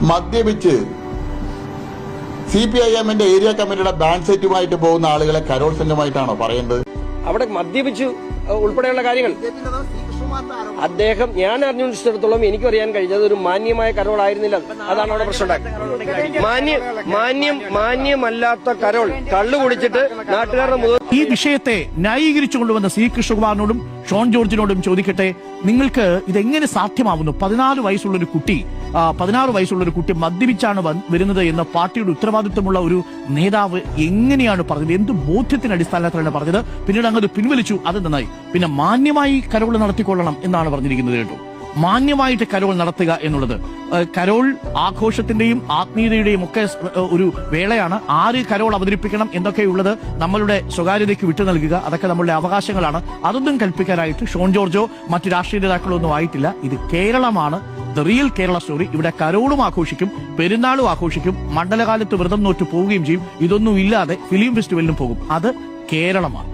മദ്യപിച്ച് CPIM area കമ്മിറ്റിയുടെ band സെറ്റുമായിട്ട് പോകുന്ന ആളുകളെ കരോൾ സംഘമായിട്ടാണോ പറയുന്നത്? അവിടെ മദ്യപിച്ചു ഉൾപ്പെടെയുള്ള കാര്യങ്ങൾ അദ്ദേഹം ഞാൻ അറിഞ്ഞിടത്തോളം എനിക്കറിയാൻ കഴിഞ്ഞത് ഒരു മാന്യമായ കരോൾ ആയിരുന്നില്ല. അതാണ് അവിടെ പ്രശ്നം ഉണ്ടായത്. മാന്യമല്ലാത്ത കരോൾ കള്ളു കുടിച്ചിട്ട് നാട്ടുകാരുടെ മുഖം. ഈ വിഷയത്തെ ന്യായീകരിച്ചു കൊണ്ടുവന്ന സി കൃഷ്ണകുമാറിനോടും ഷോൺ ജോർജിനോടും ചോദിക്കട്ടെ, നിങ്ങൾക്ക് ഇതെങ്ങനെ സാധ്യമാവുന്നു? 16 വയസ്സുള്ള ഒരു കുട്ടി മദ്യപിച്ചാണ് വരുന്നത് എന്ന പാർട്ടിയുടെ ഉത്തരവാദിത്വമുള്ള ഒരു നേതാവ് എങ്ങനെയാണ് പറഞ്ഞത്? എന്ത് ബോധ്യത്തിന് അടിസ്ഥാനത്തിലാണ് പറഞ്ഞത്? പിന്നീട് അങ്ങ് പിൻവലിച്ചു, അത് നന്നായി. പിന്നെ മാന്യമായി കരോൾ നടത്തിക്കൊള്ളണം എന്നാണ് പറഞ്ഞിരിക്കുന്നത് കേട്ടോ. മാന്യമായിട്ട് കരോൾ നടത്തുക എന്നുള്ളത് കരോൾ ആഘോഷത്തിന്റെയും ആത്മീയതയുടെയും ഒക്കെ ഒരു വേളയാണ്. ആര് കരോൾ അവതരിപ്പിക്കണം എന്നൊക്കെയുള്ളത് നമ്മളുടെ സ്വകാര്യതയ്ക്ക് വിട്ടു നൽകുക, അതൊക്കെ നമ്മളുടെ അവകാശങ്ങളാണ്. അതൊന്നും കൽപ്പിക്കാനായിട്ട് ഷോൺ ജോർജോ മറ്റു രാഷ്ട്രീയ നേതാക്കളോ ഒന്നും ആയിട്ടില്ല. ഇത് കേരളമാണ്, ദ റിയൽ കേരള സ്റ്റോറി. ഇവിടെ കരോളും ആഘോഷിക്കും, പെരുന്നാളും ആഘോഷിക്കും, മണ്ഡലകാലത്ത് വ്രതം നോറ്റ് പോവുകയും ചെയ്യും. ഇതൊന്നും ഇല്ലാതെ ഫിലിം ഫെസ്റ്റിവലിനും പോകും. അത് കേരളമാണ്.